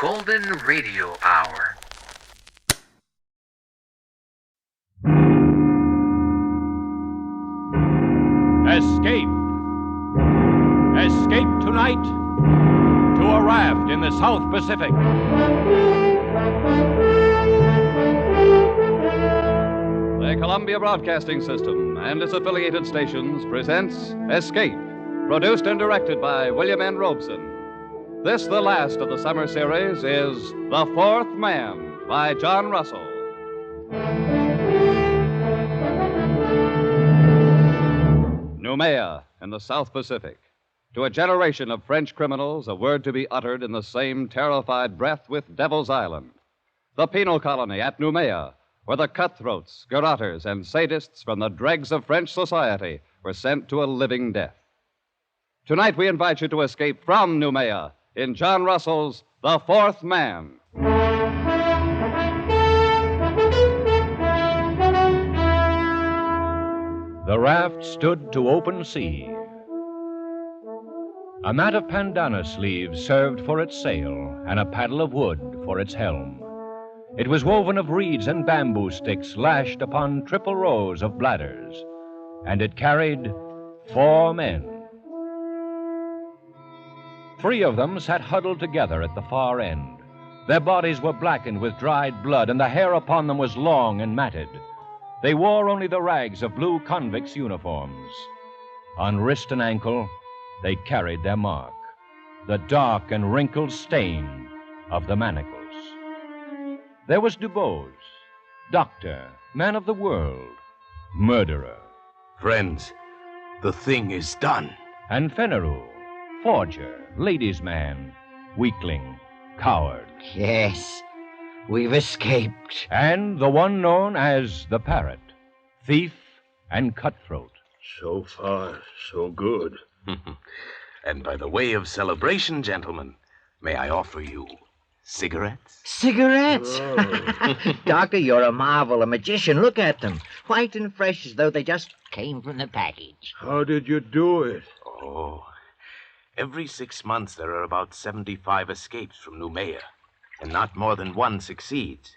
Golden Radio Hour. Escape. Escape tonight to a raft in the South Pacific. The Columbia Broadcasting System and its affiliated stations presents Escape, produced and directed by William N. Robeson. This, the last of the summer series, is The Fourth Man by John Russell. Noumea in the South Pacific. To a generation of French criminals, a word to be uttered in the same terrified breath with Devil's Island. The penal colony at Noumea, where the cutthroats, garrotters, and sadists from the dregs of French society were sent to a living death. Tonight we invite you to escape from Noumea in John Russell's The Fourth Man. The raft stood to open sea. A mat of pandanus leaves served for its sail, and a paddle of wood for its helm. It was woven of reeds and bamboo sticks lashed upon triple rows of bladders, and it carried 4 men. 3 of them sat huddled together at the far end. Their bodies were blackened with dried blood, and the hair upon them was long and matted. They wore only the rags of blue convicts' uniforms. On wrist and ankle, they carried their mark, the dark and wrinkled stain of the manacles. There was Dubose, doctor, man of the world, murderer. Friends, the thing is done. And Fenneru, forger, ladies' man, weakling, coward. Yes, we've escaped. And the one known as the Parrot, thief and cutthroat. So far, so good. And by the way of celebration, gentlemen, may I offer you cigarettes? Cigarettes? Oh. Doctor, you're a marvel, a magician. Look at them. White and fresh as though they just came from the package. How did you do it? Oh, every 6 months there are about 75 escapes from Noumea, and not more than one succeeds.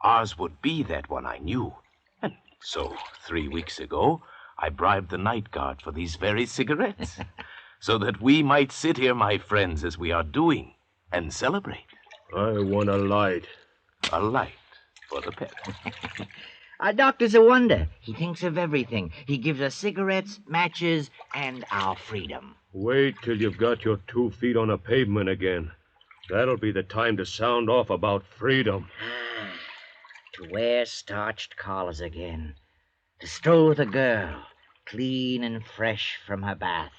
Ours would be that one, I knew. And so, 3 weeks ago, I bribed the night guard for these very cigarettes, so that we might sit here, my friends, as we are doing, and celebrate. I want a light. A light for the pet. Our doctor's a wonder. He thinks of everything. He gives us cigarettes, matches, and our freedom. Wait till you've got your 2 feet on a pavement again. That'll be the time to sound off about freedom. To wear starched collars again. To stroll with a girl, clean and fresh from her bath,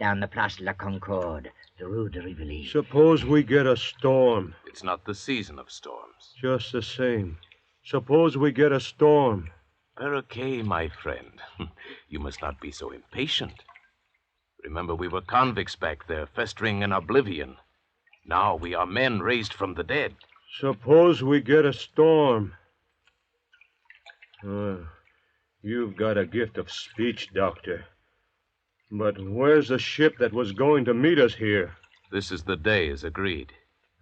down the Place de la Concorde, the Rue de Rivoli. Suppose we get a storm. It's not the season of storms. Just the same. Suppose we get a storm. Perroquet, my friend, you must not be so impatient. Remember, we were convicts back there, festering in oblivion. Now we are men raised from the dead. Suppose we get a storm. You've got a gift of speech, Doctor. But where's the ship that was going to meet us here? This is the day, as agreed.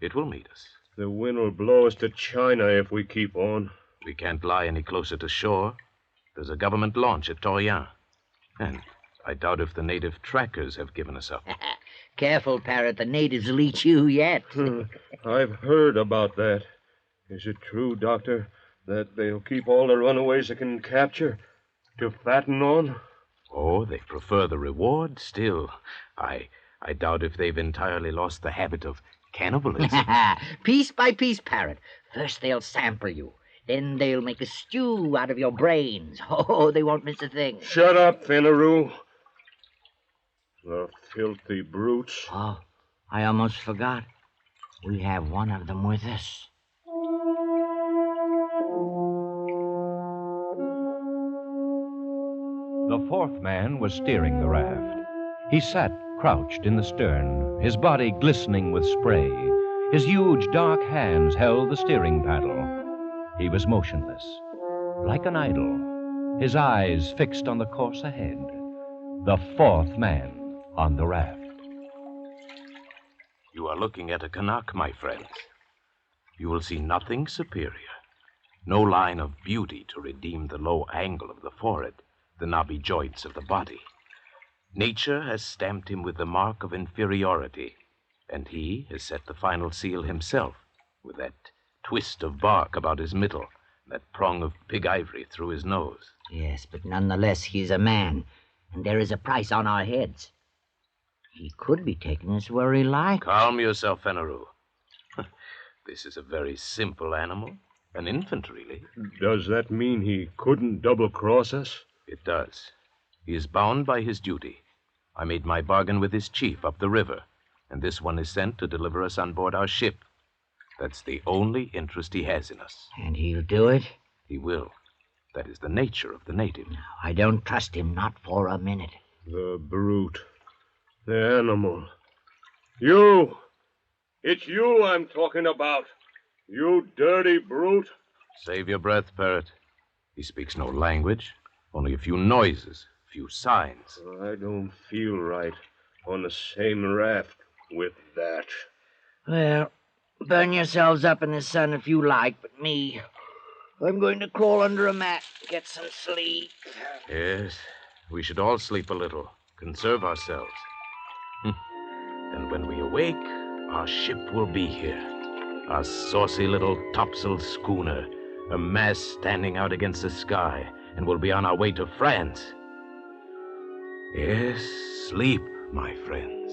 It will meet us. The wind will blow us to China if we keep on. We can't lie any closer to shore. There's a government launch at Torreon. And I doubt if the native trackers have given us up. Careful, Parrot. The natives will eat you yet. I've heard about that. Is it true, Doctor, that they'll keep all the runaways they can capture to fatten on? Oh, they prefer the reward still. I doubt if they've entirely lost the habit of cannibalism. Piece by piece, Parrot. First they'll sample you. Then they'll make a stew out of your brains. Oh, they won't miss a thing. Shut up, Fenneru. The filthy brutes. Oh, I almost forgot. We have one of them with us. The 4th man was steering the raft. He sat crouched in the stern, his body glistening with spray. His huge dark hands held the steering paddle. He was motionless, like an idol, his eyes fixed on the course ahead. The 4th man on the raft. You are looking at a Canuck, my friends. You will see nothing superior. No line of beauty to redeem the low angle of the forehead, the knobby joints of the body. Nature has stamped him with the mark of inferiority, and he has set the final seal himself with that twist of bark about his middle, that prong of pig ivory through his nose. Yes, but nonetheless, he's a man, and there is a price on our heads. He could be taking us where he likes. Calm yourself, Fenneru. This is a very simple animal. An infant, really. Does that mean he couldn't double-cross us? It does. He is bound by his duty. I made my bargain with his chief up the river, and this one is sent to deliver us on board our ship. That's the only interest he has in us. And he'll do it? He will. That is the nature of the native. No, I don't trust him, not for a minute. The brute. The animal. You! It's you I'm talking about. You dirty brute. Save your breath, Parrot. He speaks no language, only a few noises, a few signs. I don't feel right on the same raft with that. Well, burn yourselves up in the sun if you like, but me, I'm going to crawl under a mat, get some sleep. Yes, we should all sleep a little, conserve ourselves. And when we awake, our ship will be here. A saucy little topsail schooner, a mast standing out against the sky, and we'll be on our way to France. Yes, sleep, my friends.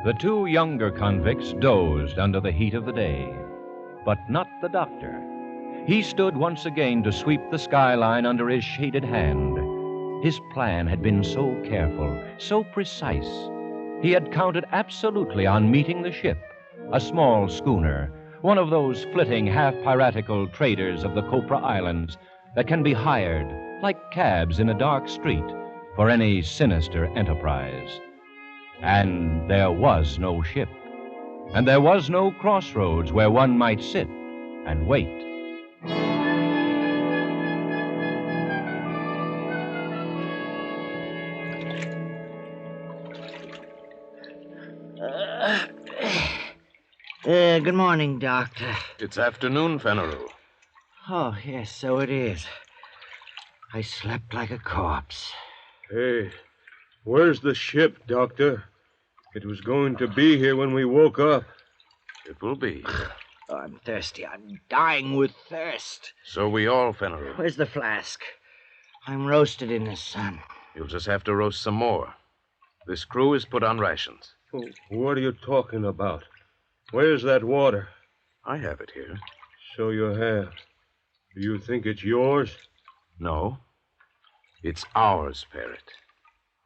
The two younger convicts dozed under the heat of the day, but not the doctor. He stood once again to sweep the skyline under his shaded hand. His plan had been so careful, so precise. He had counted absolutely on meeting the ship, a small schooner, one of those flitting, half-piratical traders of the Copra Islands that can be hired, like cabs in a dark street, for any sinister enterprise. And there was no ship, and there was no crossroads where one might sit and wait. Good morning, Doctor. It's afternoon, Fenneru. Oh, yes, so it is. I slept like a corpse. Hey, where's the ship, Doctor? It was going to be here when we woke up. It will be. Oh, I'm thirsty. I'm dying with thirst. So we all, Fenneru. Where's the flask? I'm roasted in the sun. You'll just have to roast some more. This crew is put on rations. What are you talking about? Where's that water? I have it here. So you have. Do you think it's yours? No. It's ours, Parrot.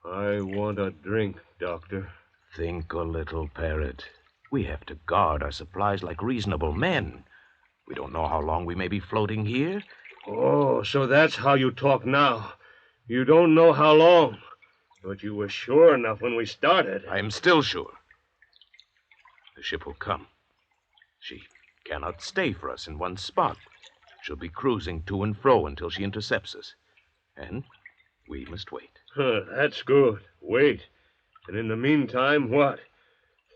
I want a drink, Doctor. Think a little, Parrot. We have to guard our supplies like reasonable men. We don't know how long we may be floating here. Oh, so that's how you talk now. You don't know how long. But you were sure enough when we started. I am still sure. The ship will come. She cannot stay for us in one spot. She'll be cruising to and fro until she intercepts us. And we must wait. That's good. Wait. And in the meantime, what?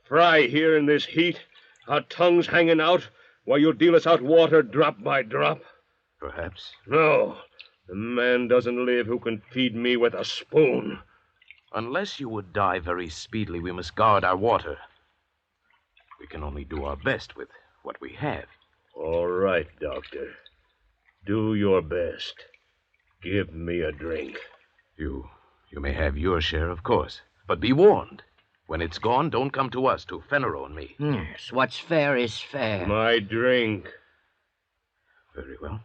Fry here in this heat, our tongues hanging out, while you deal us out water drop by drop? Perhaps. No. The man doesn't live who can feed me with a spoon. Unless you would die very speedily, we must guard our water. We can only do our best with what we have. All right, Doctor. Do your best. Give me a drink. You may have your share, of course. But be warned. When it's gone, don't come to us, to Fenneru and me. Yes, what's fair is fair. My drink. Very well.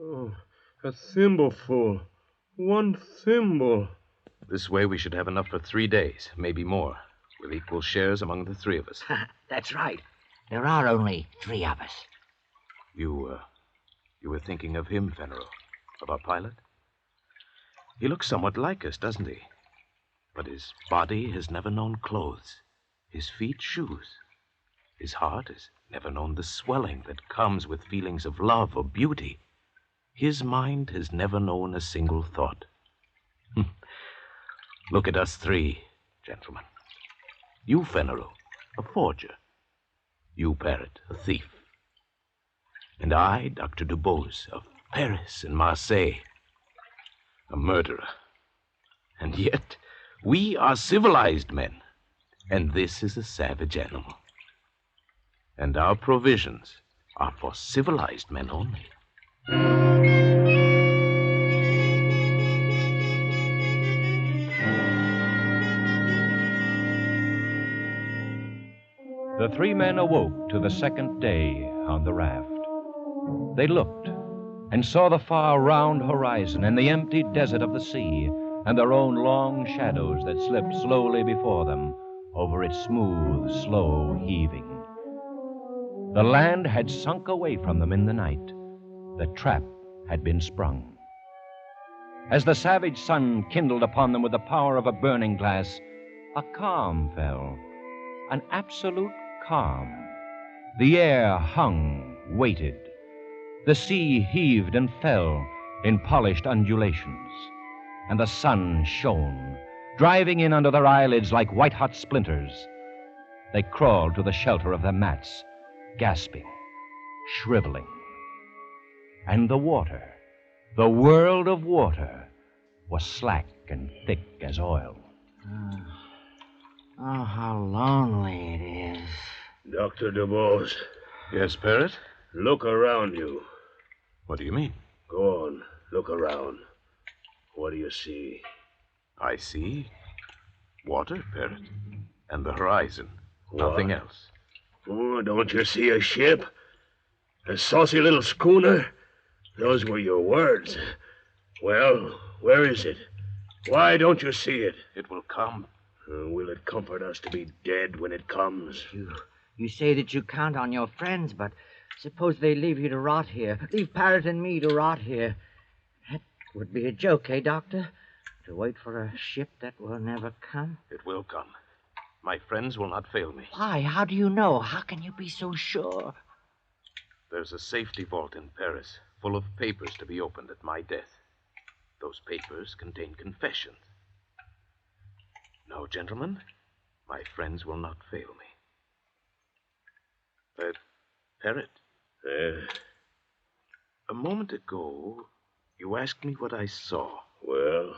Oh, a thimbleful. One thimble. This way we should have enough for 3 days, maybe more, with equal shares among the three of us. That's right. There are only 3 of us. You were thinking of him, Fenneru, of our pilot? He looks somewhat like us, doesn't he? But his body has never known clothes. His feet, shoes. His heart is never known the swelling that comes with feelings of love or beauty. His mind has never known a single thought. Look at us three, gentlemen. You, Fenneru, a forger. You, Parrot, a thief. And I, Dr. Dubose, of Paris and Marseille, a murderer. And yet, we are civilized men, and this is a savage animal. And our provisions are for civilized men only. The three men awoke to the second day on the raft. They looked and saw the far round horizon and the empty desert of the sea and their own long shadows that slipped slowly before them over its smooth, slow heaving. The land had sunk away from them in the night. The trap had been sprung. As the savage sun kindled upon them with the power of a burning glass, a calm fell, an absolute calm. The air hung, waited. The sea heaved and fell in polished undulations, and the sun shone, driving in under their eyelids like white-hot splinters. They crawled to the shelter of their mats, gasping, shriveling. And the water, the world of water, was slack and thick as oil. Oh, how lonely it is. Dr. Dubose, Yes, Parrot? look around you. What do you mean? Go on, look around. What do you see? I see water, Parrot, and the horizon. What? Nothing else. Oh, don't you see a ship? A saucy little schooner? Those were your words. Well, where is it? Why don't you see it? It will come. Will it comfort us to be dead when it comes? You say that you count on your friends, but suppose they leave you to rot here. Leave Parrot and me to rot here. That would be a joke, eh, Doctor? To wait for a ship that will never come? It will come. My friends will not fail me. Why? How do you know? How can you be so sure? There's a safety vault in Paris, full of papers to be opened at my death. Those papers contain confessions. No, gentlemen, my friends will not fail me. Parrot, a moment ago, you asked me what I saw. Well,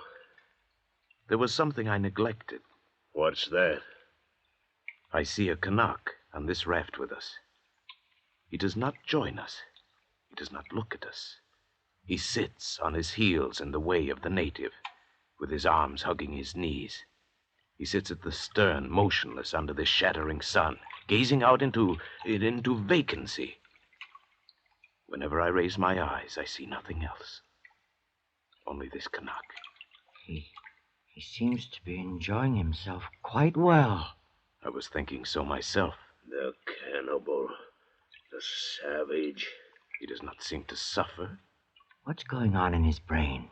There was something I neglected. what's that? I see a Canuck on this raft with us. He does not join us. He does not look at us. He sits on his heels in the way of the native, with his arms hugging his knees. He sits at the stern, motionless under the shattering sun, gazing out into vacancy. Whenever I raise my eyes, I see nothing else. Only this Canuck. He seems to be enjoying himself quite well. I was thinking so myself. The cannibal. The savage. He does not seem to suffer. What's going on in his brain?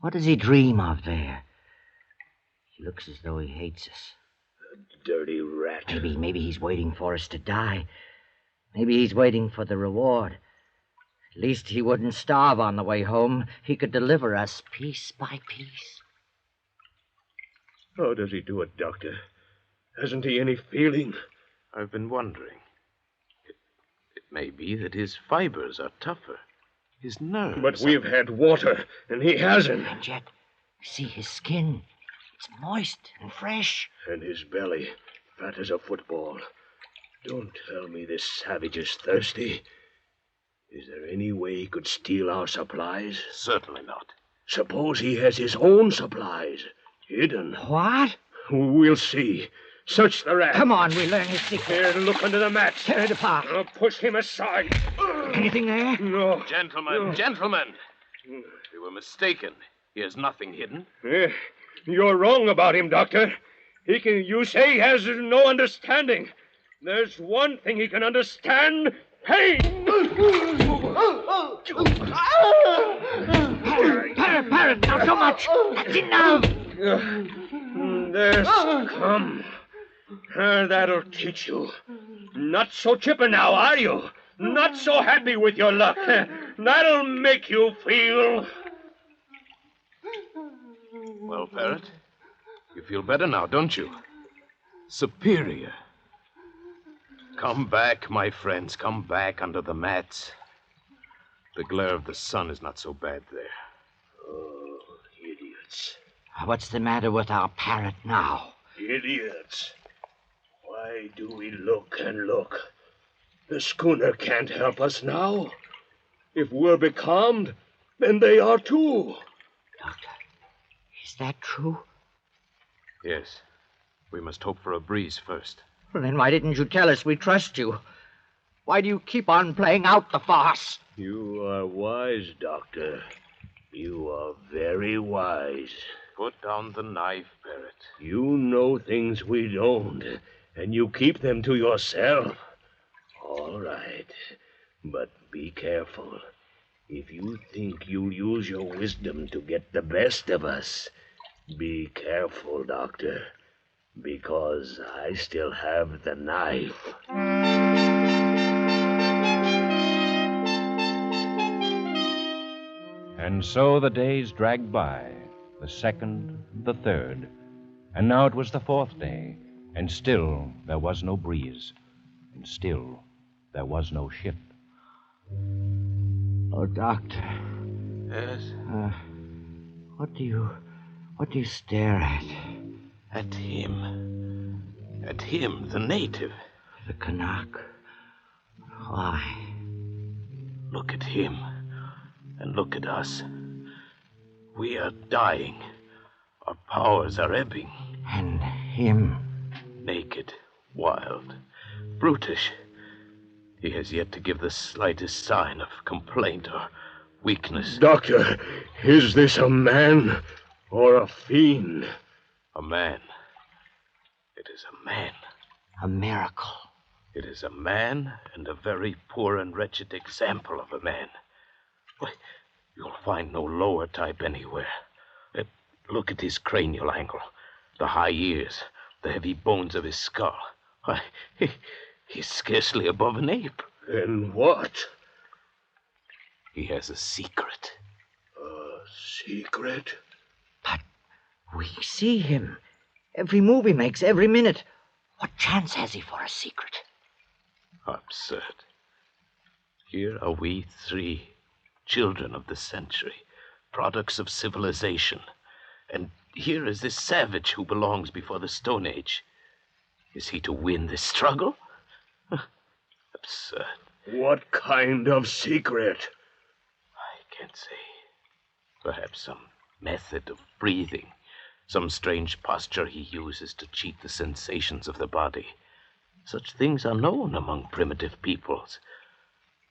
What does he dream of there? He looks as though he hates us. Dirty rat. Maybe he's waiting for us to die. Maybe he's waiting for the reward. At least he wouldn't starve on the way home. He could deliver us piece by piece. How does he do it, Doctor? Hasn't he any feeling? I've been wondering. It may be that his fibers are tougher. His nerves. But we've had water, and he hasn't. And yet, see his skin. It's moist and fresh. And his belly, fat as a football. Don't tell me this savage is thirsty. Is there any way he could steal our supplies? Certainly not. Suppose he has his own supplies, hidden. What? We'll see. Search the raft. Come on, we'll learn his secret. Here, look under the mats. Tear it apart. I'll push him aside. Anything there? No. Gentlemen! We were mistaken. He has nothing hidden. You're wrong about him, Doctor. You say he has no understanding. There's one thing he can understand. Pain! Parrot, not so much. That's enough. There's come. That'll teach you. Not so chipper now, are you? Not so happy with your luck. That'll make you feel. Well, Parrot, you feel better now, don't you? Superior. Come back, my friends. Come back under the mats. The glare of the sun is not so bad there. Oh, idiots. What's the matter with our parrot now? Idiots. Why do we look and look? The schooner can't help us now. If we're becalmed, then they are too. Doctor, is that true? Yes. We must hope for a breeze first. Well, then why didn't you tell us? We trust you. Why do you keep on playing out the farce? You are wise, Doctor. You are very wise. Put down the knife, Parrot. You know things we don't, and you keep them to yourself. All right, but be careful. If you think you'll use your wisdom to get the best of us, be careful, Doctor, because I still have the knife. And so the days dragged by, the second, the third, and now it was the fourth day, and still there was no breeze, and still there was no ship. Oh, Doctor. Yes? What do you stare at? At him. At him, the native. The Canuck. Why? Look at him. And look at us. We are dying. Our powers are ebbing. And him. Naked, wild, brutish. He has yet to give the slightest sign of complaint or weakness. Doctor, is this a man or a fiend? A man. It is a man. A miracle. It is a man, and a very poor and wretched example of a man. Why, you'll find no lower type anywhere. Look at his cranial angle, the high ears, the heavy bones of his skull. Why, he's scarcely above an ape. Then what? He has a secret. A secret? But we see him. Every move he makes, every minute. What chance has he for a secret? Absurd. Here are we three, children of the century, products of civilization. And here is this savage who belongs before the Stone Age. Is he to win this struggle? Absurd. What kind of secret? I can't say. Perhaps some method of breathing, some strange posture he uses to cheat the sensations of the body. Such things are known among primitive peoples.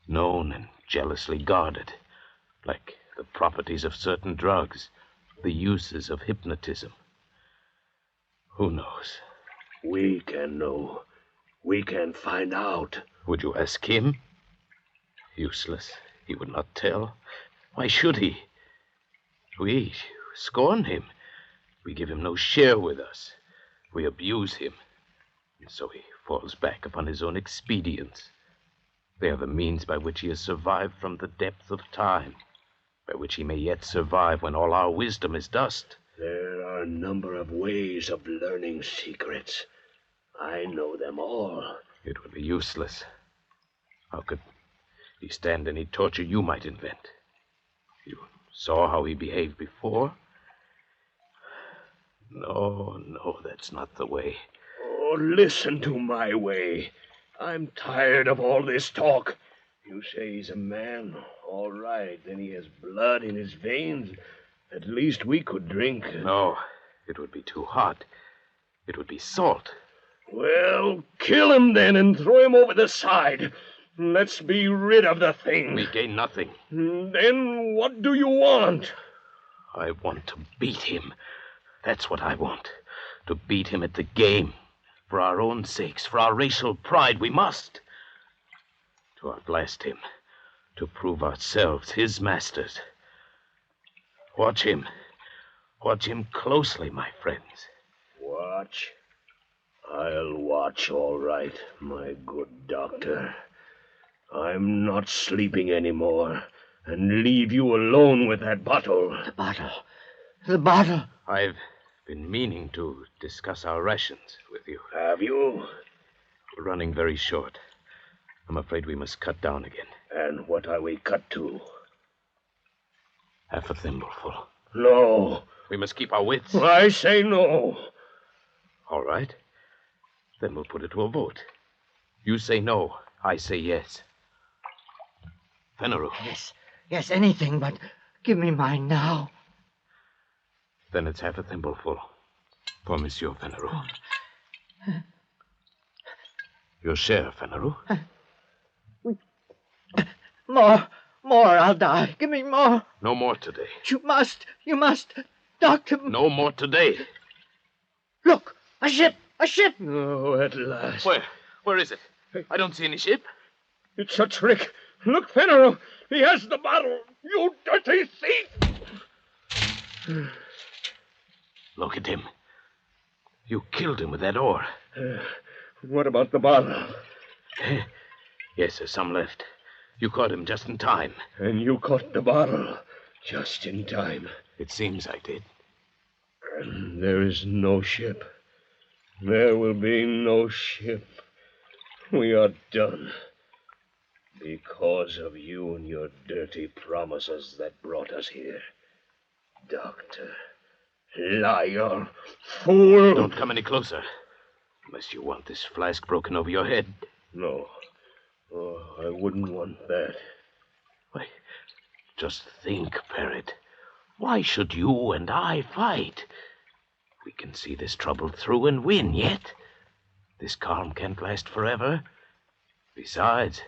Known and jealously guarded, like the properties of certain drugs, the uses of hypnotism. Who knows? We can know. We can find out. Would you ask him? Useless. He would not tell. Why should he? We scorn him. We give him no share with us. We abuse him. And so he falls back upon his own expedients. They are the means by which he has survived from the depth of time, by which he may yet survive when all our wisdom is dust. There are a number of ways of learning secrets. I know them all. It would be useless. How could he stand any torture you might invent? You saw how he behaved before? No, that's not the way. Oh, listen to my way. I'm tired of all this talk. You say he's a man. All right, then he has blood in his veins. At least we could drink. No, it would be too hot. It would be salt. Well, kill him then and throw him over the side. Let's be rid of the thing. We gain nothing. Then what do you want? I want to beat him. That's what I want. To beat him at the game. For our own sakes, for our racial pride, we must. To outlast him. To prove ourselves his masters. Watch him. Watch him closely, my friends. Watch? I'll watch all right, my good doctor. I'm not sleeping anymore, and leave you alone with that bottle. The bottle. The bottle. I've been meaning to discuss our rations with you. Have you? We're running very short. I'm afraid we must cut down again. And what are we cut to? Half a thimbleful. No. We must keep our wits. I say no. All right. Then we'll put it to a vote. You say no. I say yes. Fenneru. Yes, anything, but give me mine now. Then it's half a thimbleful for Monsieur Fenneru. Your share, Fenneru. More, I'll die. Give me more. No more today. You must. Doctor. No more today. Look, a ship. Oh, at last. Where? Where is it? I don't see any ship. It's a trick. Look, Fenneru. He has the bottle. You dirty thief. Look at him. You killed him with that oar. What about the bottle? Yes, there's some left. You caught him just in time. And you caught the bottle just in time. It seems I did. And there is no ship. There will be no ship. We are done. Because of you and your dirty promises that brought us here. Doctor. Liar. Fool. Don't come any closer. Unless you want this flask broken over your head. No. Oh, I wouldn't want that. Why, just think, Parrot. Why should you and I fight? We can see this trouble through and win yet. This calm can't last forever. Besides,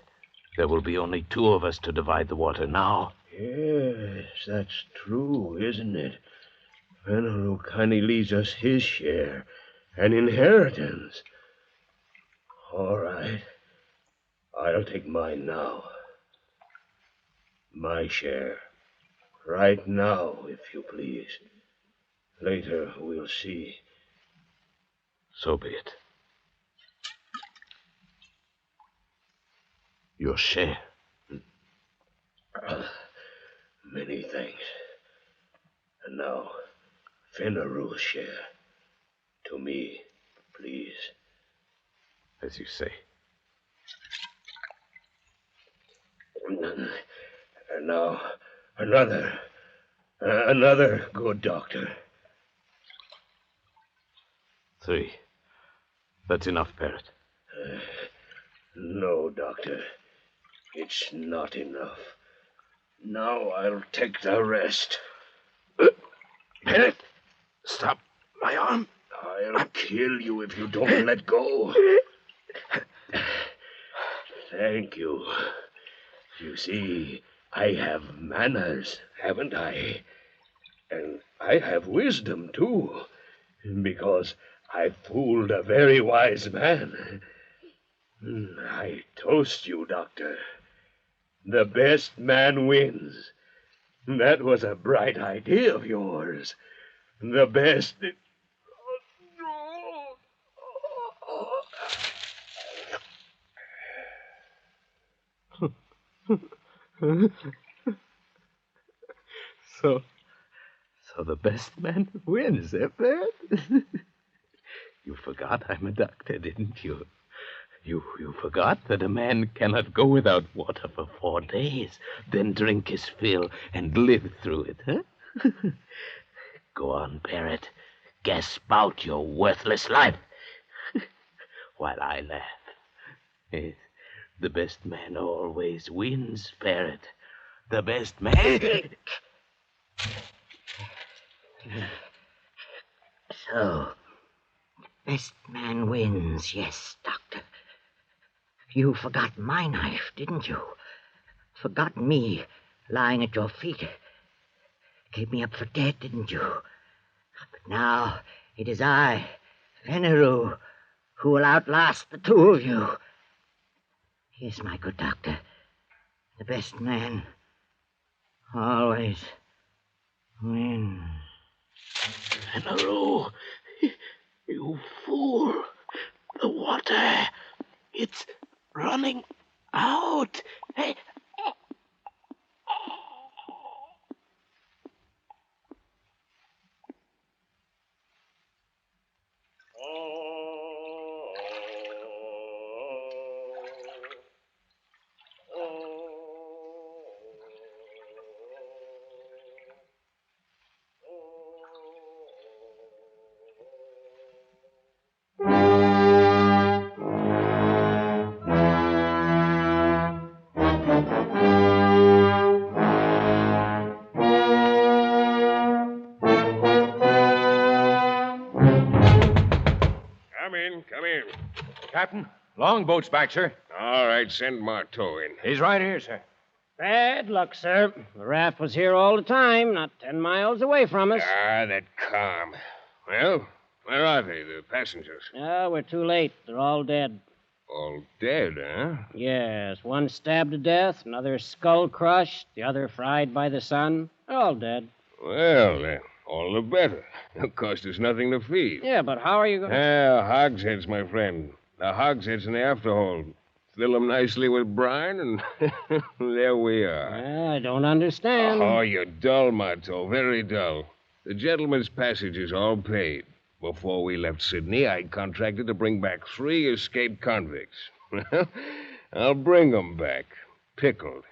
there will be only two of us to divide the water now. Yes, that's true, isn't it? Fenneru kindly leaves us his share, an inheritance. All right. I'll take mine now. My share. Right now, if you please. Later, we'll see. So be it. Your share. Many thanks. And now, Fenneru's share. To me, please. As you say. And now, another good doctor. 3. That's enough, Parrot. No, doctor. It's not enough. Now I'll take the rest. Parrot, stop my arm. I'll kill you if you don't let go. Thank you. You see, I have manners, haven't I? And I have wisdom, too, because I fooled a very wise man. I toast you, Doctor. The best man wins. That was a bright idea of yours. The best... So the best man wins, eh, Parrot? You forgot I'm a doctor, didn't you? You forgot that a man cannot go without water for 4 days, then drink his fill and live through it, huh? Go on, Parrot. Gasp out your worthless life. While I laugh. Yes, the best man always wins, Parrot. The best man... So, best man wins, yes, Doctor. You forgot my knife, didn't you? Forgot me lying at your feet. Gave me up for dead, didn't you? But now it is I, Fenneru, who will outlast the two of you. Yes, my good doctor. The best man always wins. Fenneru, you fool. water. It's running out. Hey. Come in. Captain, longboat's back, sir. All right, send Marteau in. He's right here, sir. Bad luck, sir. The raft was here all the time, not 10 miles away from us. Ah, that calm. Well, where are they, the passengers? We're too late. They're all dead. All dead, huh? Yes, one stabbed to death, another skull crushed, the other fried by the sun. They're all dead. Well, then, all the better. Of course, there's nothing to feed. Yeah, but how are you going? Hogsheads, my friend. The hogsheads in the afterhold. Fill them nicely with brine, and there we are. I don't understand. Oh, you're dull, Marteau. Very dull. The gentleman's passage is all paid. Before we left Sydney, I contracted to bring back 3 escaped convicts. Well, I'll bring them back, pickled.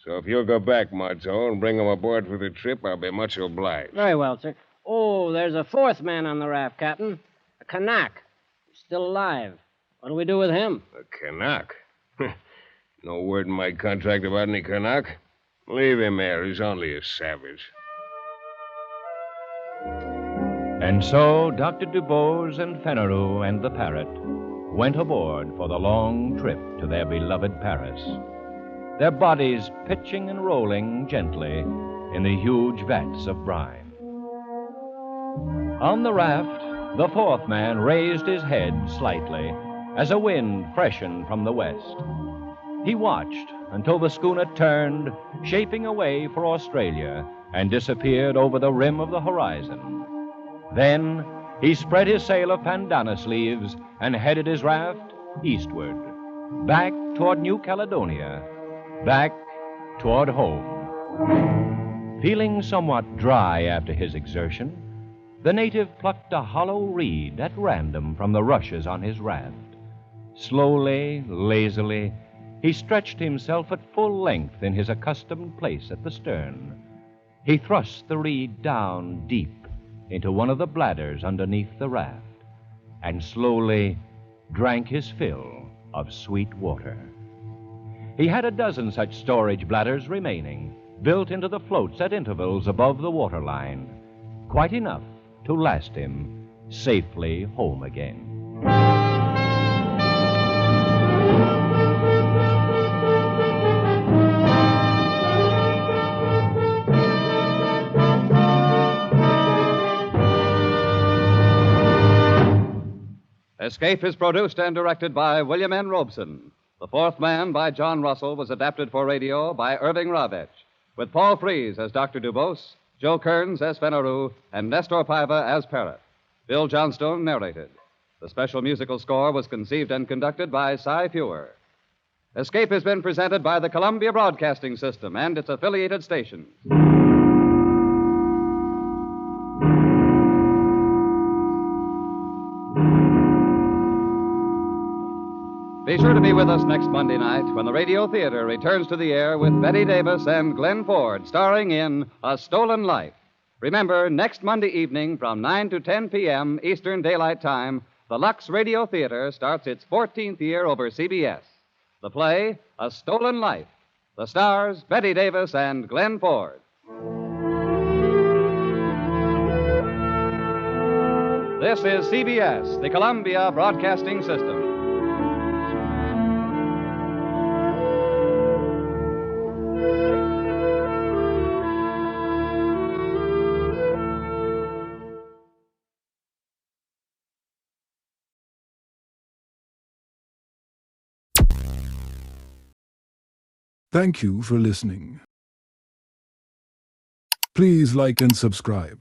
So if you'll go back, Marteau, and bring them aboard for the trip, I'll be much obliged. Very well, sir. Oh, there's a 4th man on the raft, Captain. A Kanak. He's still alive. What do we do with him? A Kanak? No word in my contract about any Kanak. Leave him there. He's only a savage. And so Dr. DuBose and Fenneru and the parrot went aboard for the long trip to their beloved Paris, their bodies pitching and rolling gently in the huge vats of brine. On the raft, the 4th man raised his head slightly as a wind freshened from the west. He watched until the schooner turned, shaping away for Australia, and disappeared over the rim of the horizon. Then he spread his sail of pandanus leaves and headed his raft eastward, back toward New Caledonia, back toward home. Feeling somewhat dry after his exertion, the native plucked a hollow reed at random from the rushes on his raft. Slowly, lazily, he stretched himself at full length in his accustomed place at the stern. He thrust the reed down deep into one of the bladders underneath the raft and slowly drank his fill of sweet water. He had a dozen such storage bladders remaining, built into the floats at intervals above the waterline, quite enough to last him safely home again. Escape is produced and directed by William N. Robeson. The 4th Man by John Russell was adapted for radio by Irving Ravech, with Paul Frees as Dr. DuBose, Joe Kearns as Fenneru, and Nestor Paiva as Parrot. Bill Johnstone narrated. The special musical score was conceived and conducted by Cy Feuer. Escape has been presented by the Columbia Broadcasting System and its affiliated stations. Be sure to be with us next Monday night when the Radio Theater returns to the air with Betty Davis and Glenn Ford starring in A Stolen Life. Remember, next Monday evening from 9 to 10 p.m. Eastern Daylight Time, the Lux Radio Theater starts its 14th year over CBS. The play, A Stolen Life. The stars, Betty Davis and Glenn Ford. This is CBS, the Columbia Broadcasting System. Thank you for listening. Please like and subscribe.